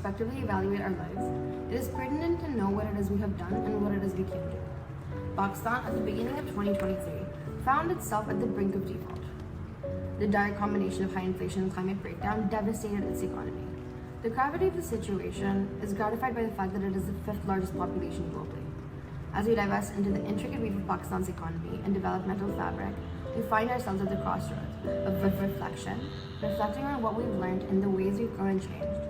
retrospectively evaluate our lives, it is pertinent to know what it is we have done and what it is we can do. Pakistan, at the beginning of 2023, found itself at the brink of default. The dire combination of high inflation and climate breakdown devastated its economy. The gravity of the situation is gratified by the fact that it is the fifth largest population globally. As we divest into the intricate weave of Pakistan's economy and developmental fabric, we find ourselves at the crossroads of reflection, reflecting on what we've learned and the ways we've grown and changed,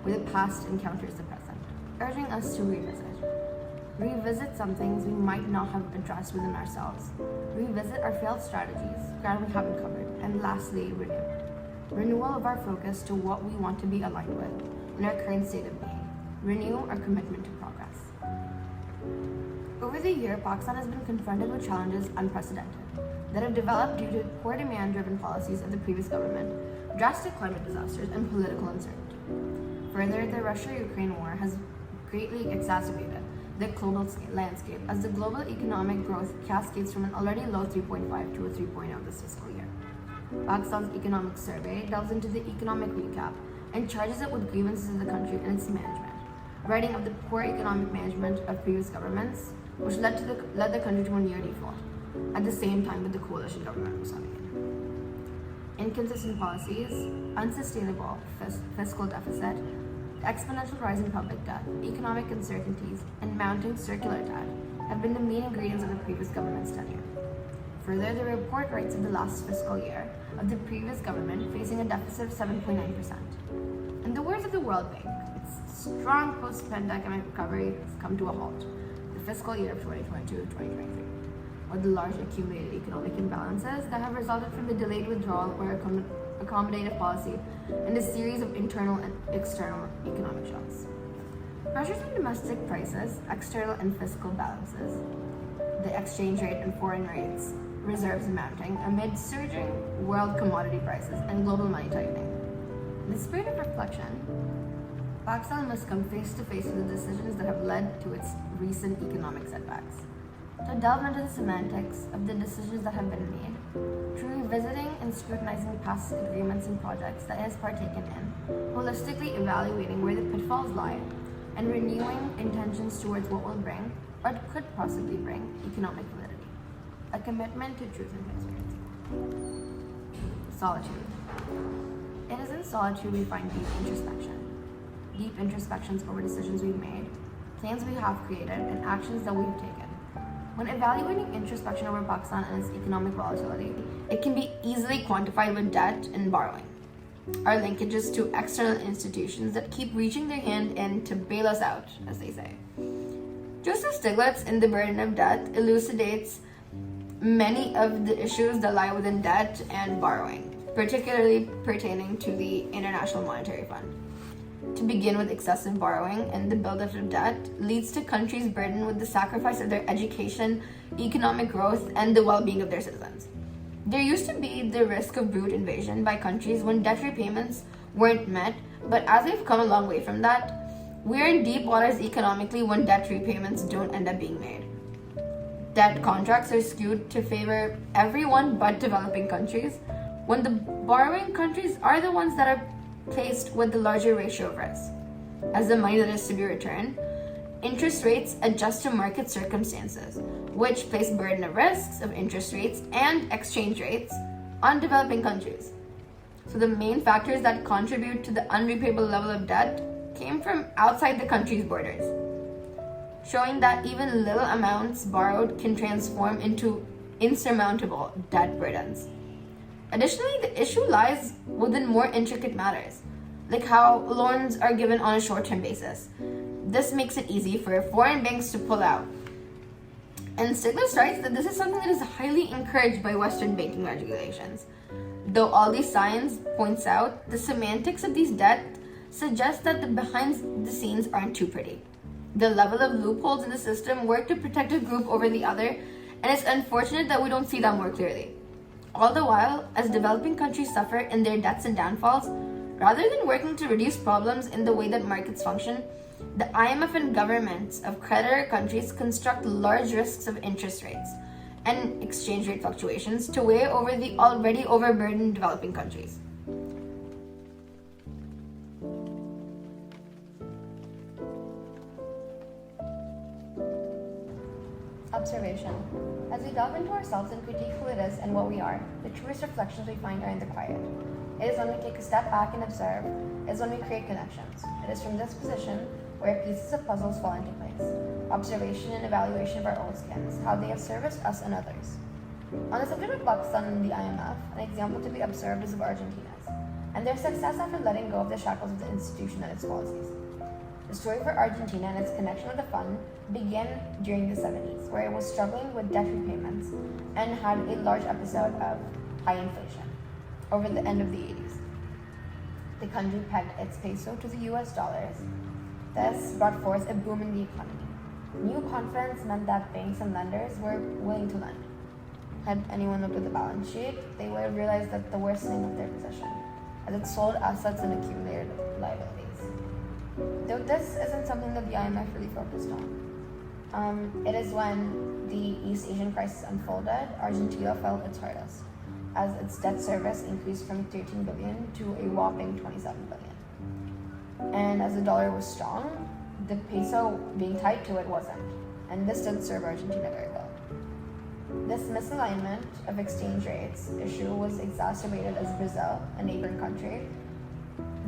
where the past encounters the present, urging us to revisit some things we might not have addressed within ourselves, revisit our failed strategies, ground we haven't covered, and lastly, renewal of our focus to what we want to be aligned with in our current state of being, renew our commitment to progress. Over the year, Pakistan has been confronted with challenges unprecedented that have developed due to poor demand-driven policies of the previous government, drastic climate disasters, and political uncertainty. Further, the Russia-Ukraine war has greatly exacerbated the global landscape as the global economic growth cascades from an already low 3.5 to a 3.0 this fiscal year. Pakistan's Economic Survey delves into the economic recap and charges it with grievances of the country and its management, writing of the poor economic management of previous governments, which led the country to a near default, at the same time that the coalition government was coming in. Inconsistent policies, unsustainable fiscal deficit, exponential rise in public debt, economic uncertainties, and mounting circular debt have been the main ingredients of the previous government's tenure. Further, the report writes of the last fiscal year of the previous government facing a deficit of 7.9%. In the words of the World Bank, its strong post-pandemic recovery has come to a halt. The fiscal year of 2022-2023, with the large accumulated economic imbalances that have resulted from the delayed withdrawal or accommodative policy and a series of internal and external economic shocks. Pressures on domestic prices, external and fiscal balances, the exchange rate and foreign rates, reserves mounting amid surging world commodity prices and global money tightening. In the spirit of reflection, Pakistan must come face to face with the decisions that have led to its recent economic setbacks. To delve into the semantics of the decisions that have been made, through revisiting and scrutinizing past agreements and projects that it has partaken in, holistically evaluating where the pitfalls lie, and renewing intentions towards what will bring, or could possibly bring, economic validity. A commitment to truth and transparency. Solitude. It is in solitude we find deep introspections over decisions we've made, plans we have created, and actions that we have taken. When evaluating introspection over Pakistan and its economic volatility, it can be easily quantified with debt and borrowing, our linkages to external institutions that keep reaching their hand in to bail us out, as they say. Joseph Stiglitz, in The Burden of Debt, elucidates many of the issues that lie within debt and borrowing, particularly pertaining to the International Monetary Fund. To begin with, excessive borrowing and the buildup of debt leads to countries burdened with the sacrifice of their education, economic growth, and the well-being of their citizens. There used to be the risk of brute invasion by countries when debt repayments weren't met, but as we've come a long way from that, we're in deep waters economically when debt repayments don't end up being made. Debt contracts are skewed to favor everyone but developing countries, when the borrowing countries are the ones that are placed with the larger ratio of risk. As the money that is to be returned, interest rates adjust to market circumstances, which place burden of risks of interest rates and exchange rates on developing countries. So the main factors that contribute to the unrepayable level of debt came from outside the country's borders, showing that even little amounts borrowed can transform into insurmountable debt burdens. Additionally, the issue lies within more intricate matters, like how loans are given on a short-term basis. This makes it easy for foreign banks to pull out. And Stiglitz writes that this is something that is highly encouraged by Western banking regulations. Though all these signs points out, the semantics of these debt suggest that the behind the scenes aren't too pretty. The level of loopholes in the system work to protect a group over the other, and it's unfortunate that we don't see that more clearly. All the while, as developing countries suffer in their debts and downfalls, rather than working to reduce problems in the way that markets function, the IMF and governments of creditor countries construct large risks of interest rates and exchange rate fluctuations to weigh over the already overburdened developing countries. observation. As we delve into ourselves and critique who it is and what we are, the truest reflections we find are in the quiet. It is when we take a step back and observe. It is when we create connections. It is from this position where pieces of puzzles fall into place. Observation and evaluation of our own skins, how they have serviced us and others. On the subject of Pakistan and the IMF, an example to be observed is of Argentina's, and their success after letting go of the shackles of the institution and its policies. The story for Argentina and its connection with the fund began during the 70s, where it was struggling with debt repayments and had a large episode of high inflation. Over the end of the 80s, the country pegged its peso to the US dollars. This brought forth a boom in the economy. New confidence meant that banks and lenders were willing to lend. Had anyone looked at the balance sheet, they would have realized that the worsening of their position, as it sold assets and accumulated liabilities. Though this isn't something that the IMF really focused on. It is when the East Asian crisis unfolded, Argentina felt its hardest, as its debt service increased from 13 billion to a whopping 27 billion. And as the dollar was strong, the peso being tied to it wasn't, and this didn't serve Argentina very well. This misalignment of exchange rates issue was exacerbated as Brazil, a neighboring country,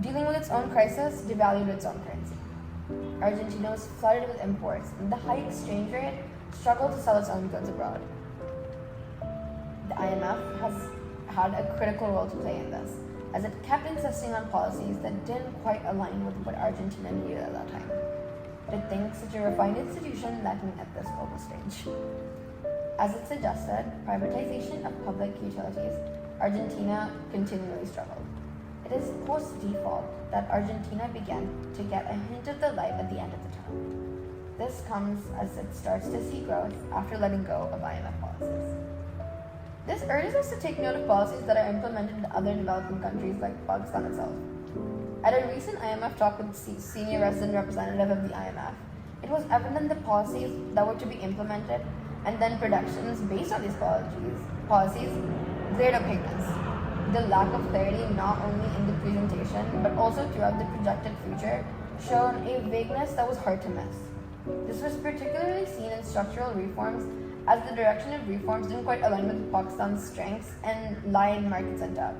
dealing with its own crisis, devalued its own currency. Argentina was flooded with imports, and the high exchange rate struggled to sell its own goods abroad. The IMF has had a critical role to play in this, as it kept insisting on policies that didn't quite align with what Argentina needed at that time. It thinks such a refined institution lacking at this global stage. As it suggested, privatization of public utilities, Argentina continually struggled. It is post-default that Argentina began to get a hint of the light at the end of the tunnel. This comes as it starts to see growth after letting go of IMF policies. This urges us to take note of policies that are implemented in other developing countries like Pakistan itself. At a recent IMF talk with senior resident representative of the IMF, it was evident the policies that were to be implemented and then productions based on these policies glared opaqueness. The lack of clarity not only in the presentation but also throughout the projected future showed a vagueness that was hard to miss. This was particularly seen in structural reforms, as the direction of reforms didn't quite align with Pakistan's strengths and lie in markets and doubt.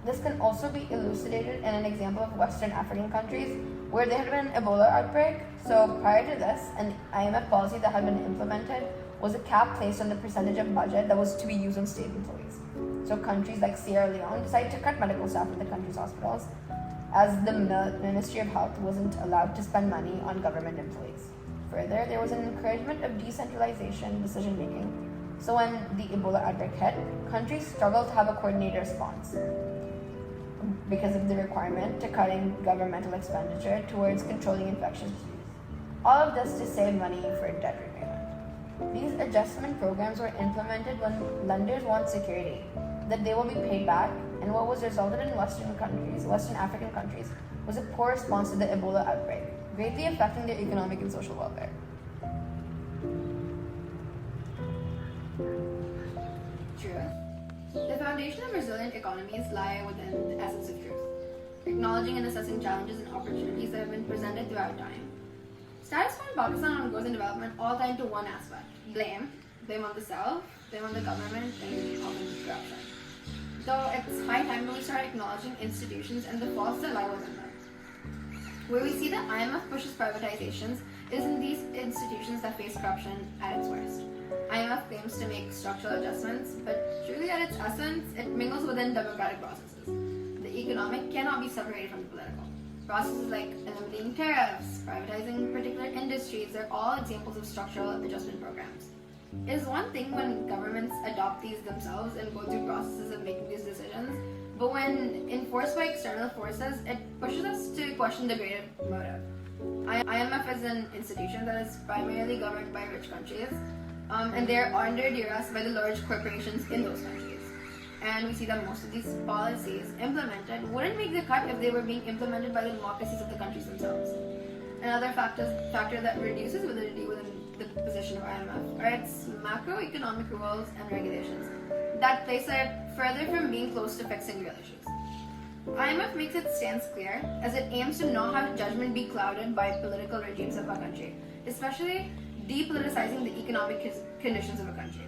This can also be elucidated in an example of Western African countries where there had been an Ebola outbreak. So prior to this, an IMF policy that had been implemented was a cap placed on the percentage of budget that was to be used on state employees. So countries like Sierra Leone decided to cut medical staff at the country's hospitals, as the Ministry of Health wasn't allowed to spend money on government employees. Further, there was an encouragement of decentralization decision making. So when the Ebola outbreak hit, countries struggled to have a coordinated response because of the requirement to cutting governmental expenditure towards controlling infectious disease. All of this to save money for debt repayment. These adjustment programs were implemented when lenders want security that they will be paid back, and what was resulted in Western African countries, was a poor response to the Ebola outbreak, greatly affecting their economic and social welfare. Truth. The foundation of resilient economies lie within the essence of truth, acknowledging and assessing challenges and opportunities that have been presented throughout time. Status quo in Pakistan on growth and development all tied to one aspect: blame. Blame on the self, blame on the government, and often corruption. Though it's high time that we start acknowledging institutions and the faults that lie within them. Where we see that IMF pushes privatizations is in these institutions that face corruption at its worst. IMF claims to make structural adjustments, but truly at its essence, it mingles within democratic processes. The economic cannot be separated from the political. Processes like eliminating tariffs, privatizing particular industries, they're all examples of structural adjustment programs. It is one thing when governments adopt these themselves and go through processes of making these decisions, but when enforced by external forces, it pushes us to question the greater motive. IMF is an institution that is primarily governed by rich countries, and they're under duress by the large corporations in those countries. And we see that most of these policies implemented wouldn't make the cut if they were being implemented by the democracies of the countries themselves. Another factor that reduces validity within the position of IMF are its macroeconomic rules and regulations that place it further from being close to fixing real issues. IMF makes its stance clear, as it aims to not have judgment be clouded by political regimes of our country, especially depoliticizing the economic conditions of a country.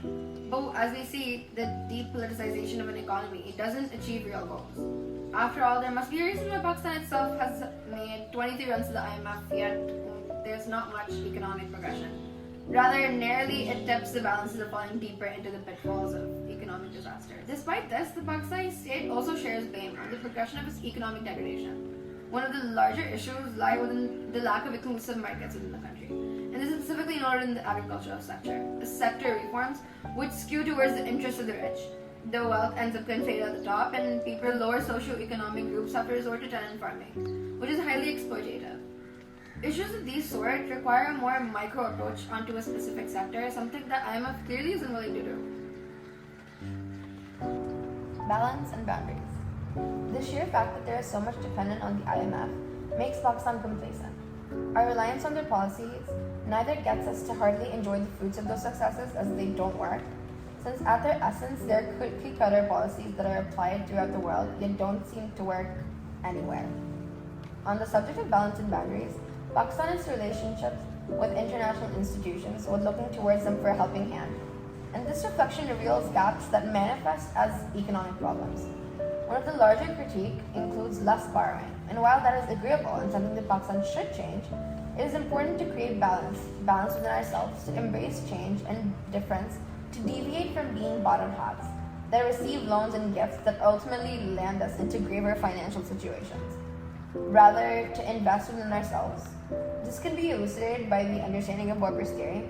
But as we see, the depoliticization of an economy, it doesn't achieve real goals. After all, there must be a reason why Pakistan itself has made 23 runs to the IMF, yet there's not much economic progression. Rather, narrowly it tips the balances of falling deeper into the pitfalls of economic disaster. Despite this, the Pakistani state also shares blame on the progression of its economic degradation. One of the larger issues lie within the lack of inclusive markets within the country. And this is specifically noted in the agricultural sector. The sector reforms, which skew towards the interests of the rich. The wealth ends up concentrated at the top, and people in lower socio-economic groups have to resort to tenant farming, which is highly exploitative. Issues of these sort require a more micro approach onto a specific sector, something that IMF clearly isn't willing to do. Balance and boundaries. The sheer fact that there is so much dependent on the IMF makes Pakistan complacent. Our reliance on their policies neither gets us to hardly enjoy the fruits of those successes as they don't work, since at their essence they're cookie-cutter policies that are applied throughout the world yet don't seem to work anywhere. On the subject of balance and boundaries, Pakistan's relationships with international institutions was looking towards them for a helping hand, and this reflection reveals gaps that manifest as economic problems. One of the larger critique includes less borrowing, and while that is agreeable and something that Pakistan should change, it is important to create balance within ourselves, to embrace change and difference, to deviate from being bottom hats that receive loans and gifts that ultimately land us into graver financial situations. Rather, to invest within ourselves. This can be elucidated by the understanding of Barber's theory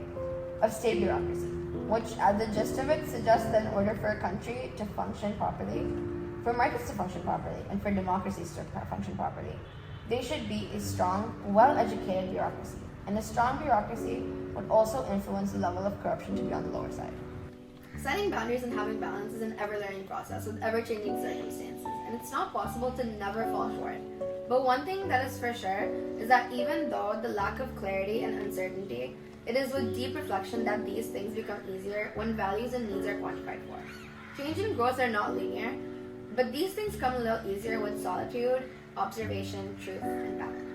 of state bureaucracy, which, at the gist of it, suggests that in order for a country to function properly, for markets to function properly, and for democracies to function properly, they should be a strong, well-educated bureaucracy. And a strong bureaucracy would also influence the level of corruption to be on the lower side. Setting boundaries and having balance is an ever-learning process with ever-changing circumstances, and it's not possible to never fall short. But one thing that is for sure is that even though the lack of clarity and uncertainty, it is with deep reflection that these things become easier when values and needs are quantified for. Change and growth are not linear, but these things come a little easier with solitude, observation, truth, and balance.